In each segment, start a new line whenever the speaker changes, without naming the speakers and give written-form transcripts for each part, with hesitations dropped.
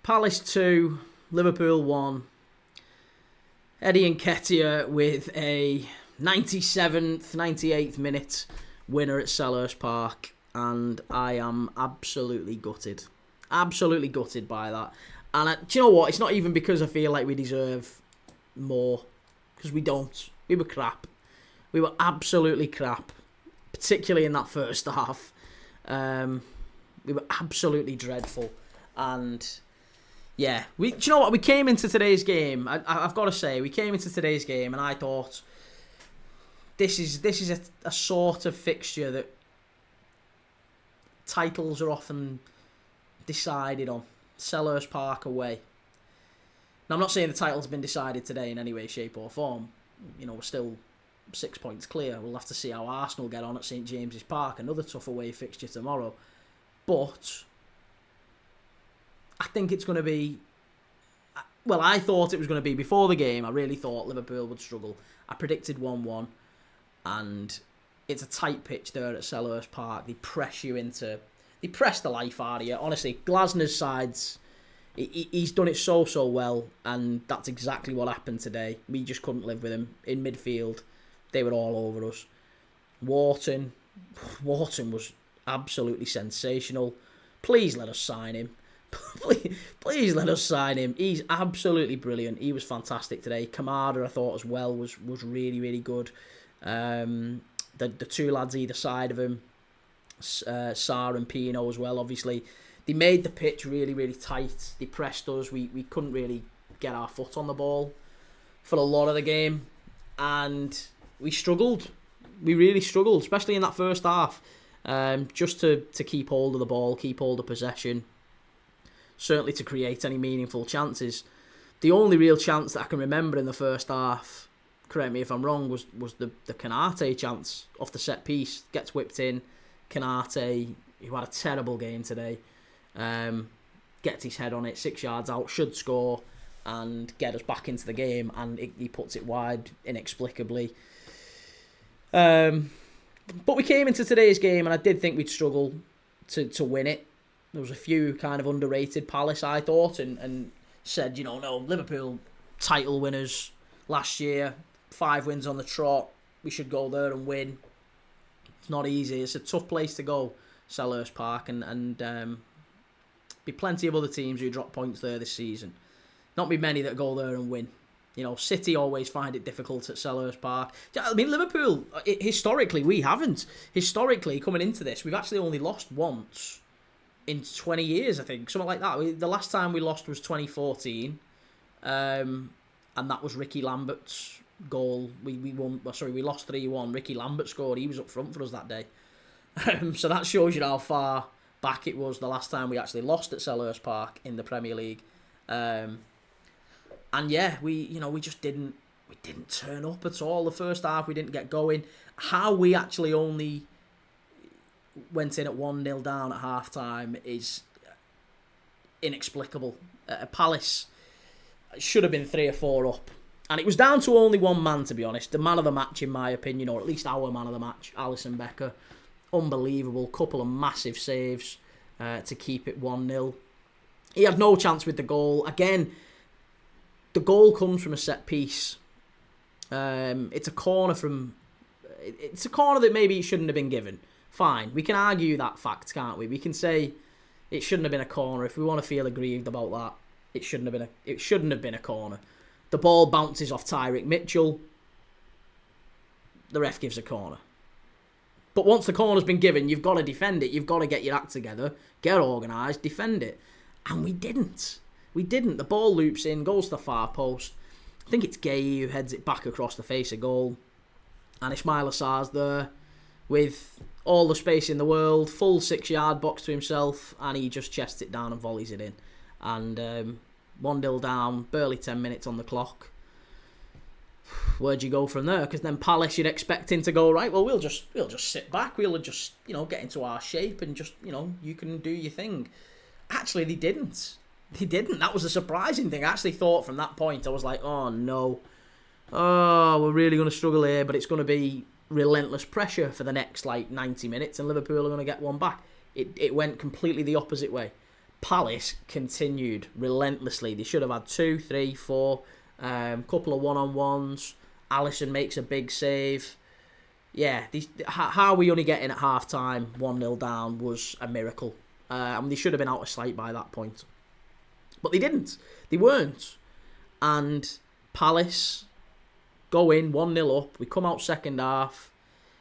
Palace 2, Liverpool 1. Eddie Nketiah with a 97th, 98th minute winner at Selhurst Park. And I am absolutely gutted. Absolutely gutted by that. And do you know what? It's not even because I feel like we deserve more. Because we don't. We were crap. We were absolutely crap. Particularly in that first half. We were absolutely dreadful. And yeah, do you know what? We came into today's game. I've got to say, we came into today's game and I thought this is a sort of fixture that titles are often decided on. Selhurst Park away. Now, I'm not saying the title's been decided today in any way, shape or form. You know, we're still 6 points clear. We'll have to see how Arsenal get on at St James's Park. Another tough away fixture tomorrow. But I think it's going to be... Well, I thought it was going to be before the game. I really thought Liverpool would struggle. I predicted 1-1. And it's a tight pitch there at Selhurst Park. They press you into... They press the life out of you. Honestly, Glasner's sides... He's done it so well, and that's exactly what happened today. We just couldn't live with him. In midfield, they were all over us. Wharton was absolutely sensational. Please let us sign him. Please let us sign him. He's absolutely brilliant. He was fantastic today. Kamada, I thought as well, was really good. The two lads either side of him, Sarr and Pino as well, obviously. They made the pitch really tight. They pressed us. We couldn't really get our foot on the ball for a lot of the game. And we struggled. We really struggled, especially in that first half. Just to keep hold of the ball, keep hold of possession. Certainly to create any meaningful chances. The only real chance that I can remember in the first half, correct me if I'm wrong, was the Konate chance off the set piece. Gets whipped in. Konate, who had a terrible game today, gets his head on it, 6 yards out, should score and get us back into the game, and he puts it wide inexplicably. But we came into today's game and I did think we'd struggle to win it. There was a few kind of underrated Palace, I thought, and said, no, Liverpool title winners last year, 5 wins on the trot, we should go there and win. It's not easy. It's a tough place to go, Selhurst Park, and be plenty of other teams who drop points there this season. Not be many that go there and win. City always find it difficult at Selhurst Park. I mean, Liverpool, historically, we haven't. Historically, coming into this, we've actually only lost once in 20 years, I think. Something like that. The last time we lost was 2014. And that was Ricky Lambert's goal. We lost 3-1. Ricky Lambert scored. He was up front for us that day. So that shows you how far back it was the last time we actually lost at Selhurst Park in the Premier League. And yeah, we just didn't turn up at all. The first half we didn't get going. How we actually only went in at 1-0 down at half time is inexplicable. Palace should have been 3 or 4 up. And it was down to only one man, to be honest. The man of the match, in my opinion, or at least our man of the match, Alisson Becker. Unbelievable. Couple of massive saves to keep it 1-0. He had no chance with the goal. Again, the goal comes from a set piece. It's a corner that maybe it shouldn't have been given. Fine. We can argue that fact, can't we? We can say it shouldn't have been a corner. If we want to feel aggrieved about that, it shouldn't have been a corner. The ball bounces off Tyrick Mitchell. The ref gives a corner. But once the corner's been given, you've got to defend it. You've got to get your act together, get organised, defend it. And we didn't. The ball loops in, goes to the far post. I think it's Gay who heads it back across the face of goal. And Ismaïla Sarr's there with all the space in the world, full 6-yard box to himself, and he just chests it down and volleys it in. And 1-0 down, barely 10 minutes on the clock. Where'd you go from there? Because then Palace, you'd expect him to go, right, well, we'll just sit back. We'll just, get into our shape and just, you can do your thing. Actually, they didn't. That was a surprising thing. I actually thought from that point, I was like, oh, no. Oh, we're really going to struggle here, but it's going to be relentless pressure for the next, 90 minutes, and Liverpool are going to get one back. It went completely the opposite way. Palace continued relentlessly. They should have had 2, 3, 4, couple of one-on-ones. Alisson makes a big save. Yeah, how we only getting at half-time 1-0 down was a miracle. They should have been out of sight by that point. But they didn't. They weren't. And Palace go in 1-0 up. We come out second half.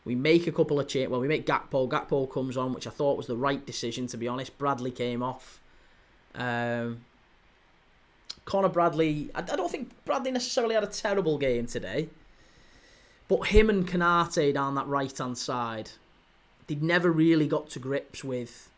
We make a couple of changes. Well, we make Gakpo. Gakpo comes on, which I thought was the right decision, to be honest. Bradley came off. Conor Bradley, I don't think Bradley necessarily had a terrible game today. But him and Konate down that right-hand side, they'd never really got to grips with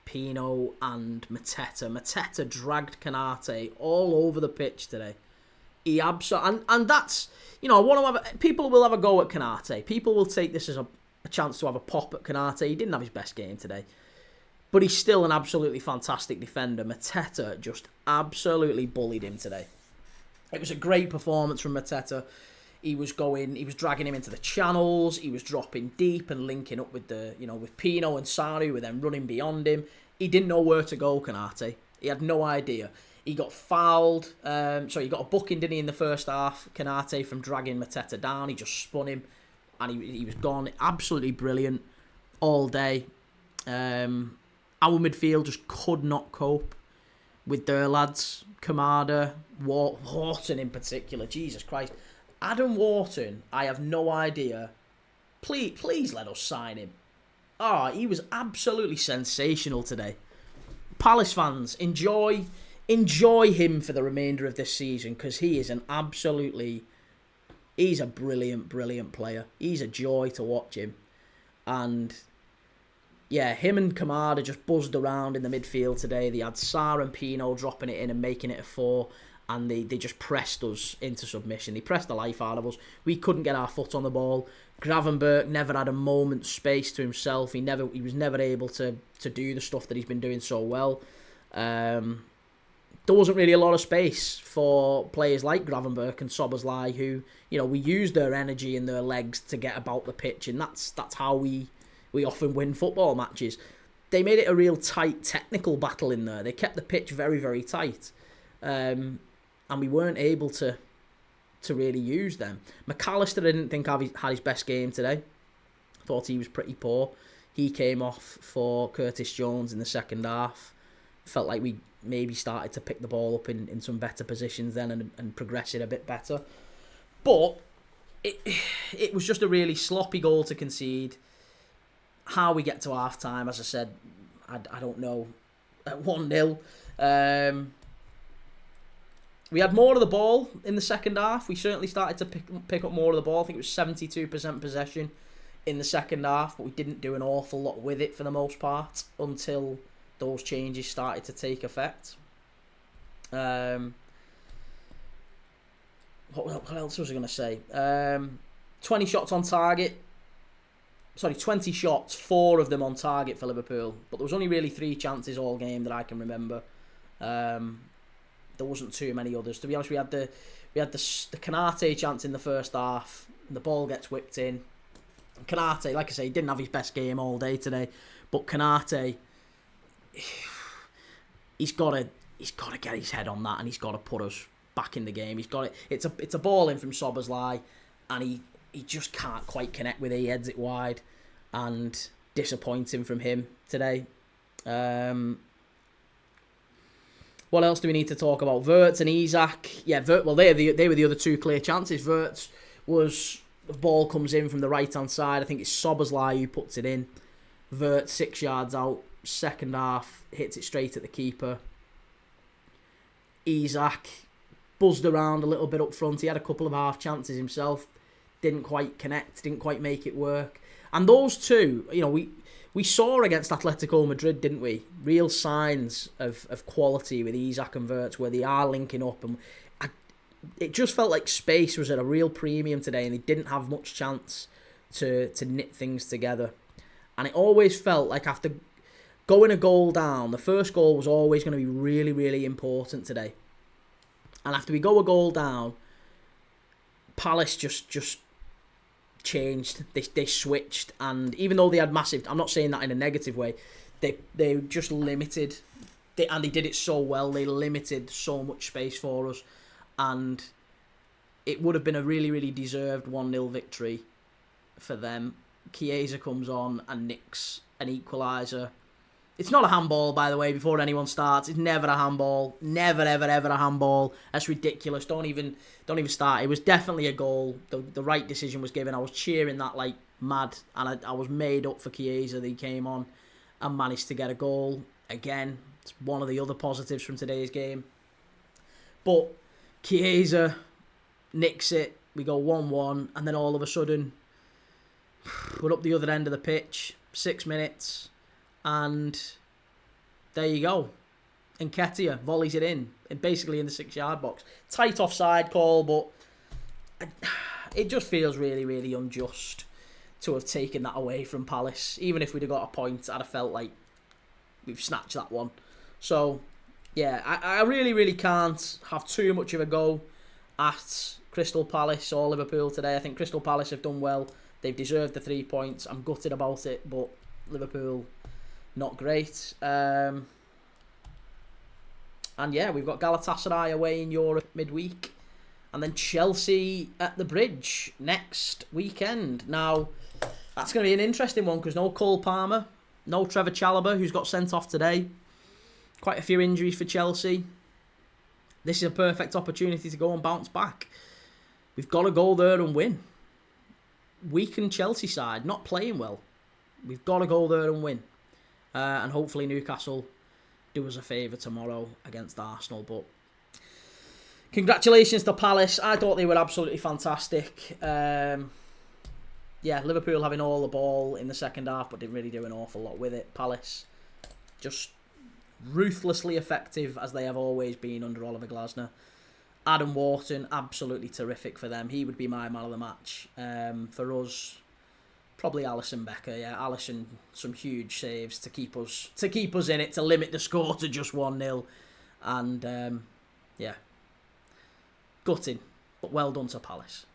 Pino and Mateta. Mateta dragged Konate all over the pitch today. He and that's, people will have a go at Konate. People will take this as a chance to have a pop at Konate. He didn't have his best game today. But he's still an absolutely fantastic defender. Mateta just absolutely bullied him today. It was a great performance from Mateta. He was dragging him into the channels. He was dropping deep and linking up with with Pino and Sarr, who were then running beyond him. He didn't know where to go, Konate. He had no idea. He got fouled. He got a booking, didn't he, in the first half? Konate from dragging Mateta down. He just spun him, and he was gone. Absolutely brilliant all day. Our midfield just could not cope with their lads. Kamada, Wharton in particular. Jesus Christ. Adam Wharton, I have no idea. Please let us sign him. He was absolutely sensational today. Palace fans, enjoy him for the remainder of this season, because he is he's a brilliant, brilliant player. He's a joy to watch him. And yeah, him and Kamada just buzzed around in the midfield today. They had Sarr and Pino dropping it in and making it a 4, and they just pressed us into submission. They pressed the life out of us. We couldn't get our foot on the ball. Gravenberch never had a moment's space to himself. He was never able to do the stuff that he's been doing so well. There wasn't really a lot of space for players like Gravenberch and Szoboszlai, who, we use their energy and their legs to get about the pitch, and that's how we often win football matches. They made it a real tight technical battle in there. They kept the pitch very, very tight. And we weren't able to really use them. McAllister, I didn't think had his best game today. Thought he was pretty poor. He came off for Curtis Jones in the second half. Felt like we maybe started to pick the ball up in some better positions then and progress it a bit better. But it was just a really sloppy goal to concede. How we get to half-time, as I said, I don't know. At 1-0. We had more of the ball in the second half. We certainly started to pick up more of the ball. I think it was 72% possession in the second half, but we didn't do an awful lot with it for the most part until those changes started to take effect. What else was I going to say? 20 shots on target. 20 shots, 4 of them on target for Liverpool. But there was only really 3 chances all game that I can remember. There wasn't too many others. To be honest, we had the Konate chance in the first half. And the ball gets whipped in. Konate, like I say, he didn't have his best game all day today. But Konate, he's got to get his head on that, and he's got to put us back in the game. He's got it. It's a ball in from Szoboszlai, and he just can't quite connect with it. He heads it wide, and disappointing from him today. What else do we need to talk about? Wirtz and Isak. Yeah, they were the other 2 clear chances. Wirtz was, the ball comes in from the right-hand side. I think it's Szoboszlai who puts it in. Wirtz 6 yards out. Second half, hits it straight at the keeper. Isak buzzed around a little bit up front. He had a couple of half chances himself. Didn't quite connect. Didn't quite make it work. And those two, we saw against Atletico Madrid, didn't we? Real signs of quality with Isak and Wirtz, where they are linking up. And it just felt like space was at a real premium today, and they didn't have much chance to knit things together. And it always felt like after going a goal down, the first goal was always going to be really, really important today. And after we go a goal down, Palace just changed. They switched, and even though they had massive, I'm not saying that in a negative way, they just limited They did it so well. They limited so much space for us, and it would have been a really, really deserved 1-0 victory for them. Chiesa comes on and nicks an equaliser. It's not a handball, by the way, before anyone starts. It's never a handball. Never, ever, ever a handball. That's ridiculous. Don't even start. It was definitely a goal. The right decision was given. I was cheering that like mad, and I was made up for Chiesa that he came on and managed to get a goal. Again, it's one of the other positives from today's game. But Chiesa nicks it. We go 1-1, and then all of a sudden, we're up the other end of the pitch. 6 minutes. And there you go. Nketiah volleys it in, and basically in the 6-yard box. Tight offside call, but it just feels really, really unjust to have taken that away from Palace. Even if we'd have got a point, I'd have felt like we've snatched that one. So, yeah, I really, really can't have too much of a go at Crystal Palace or Liverpool today. I think Crystal Palace have done well. They've deserved the 3 points. I'm gutted about it, but Liverpool, not great. And yeah, we've got Galatasaray away in Europe midweek. And then Chelsea at the Bridge next weekend. Now, that's going to be an interesting one because no Cole Palmer, no Trevor Chalobah, who's got sent off today. Quite a few injuries for Chelsea. This is a perfect opportunity to go and bounce back. We've got to go there and win. Weakened Chelsea side, not playing well. We've got to go there and win. And hopefully Newcastle do us a favour tomorrow against Arsenal. But congratulations to Palace. I thought they were absolutely fantastic. Yeah, Liverpool having all the ball in the second half, but didn't really do an awful lot with it. Palace just ruthlessly effective, as they have always been under Oliver Glasner. Adam Wharton, absolutely terrific for them. He would be my man of the match. For us, probably Alisson Becker. Yeah, Alisson, some huge saves to keep us in it, to limit the score to just 1-0. And yeah, gutting, but well done to Palace.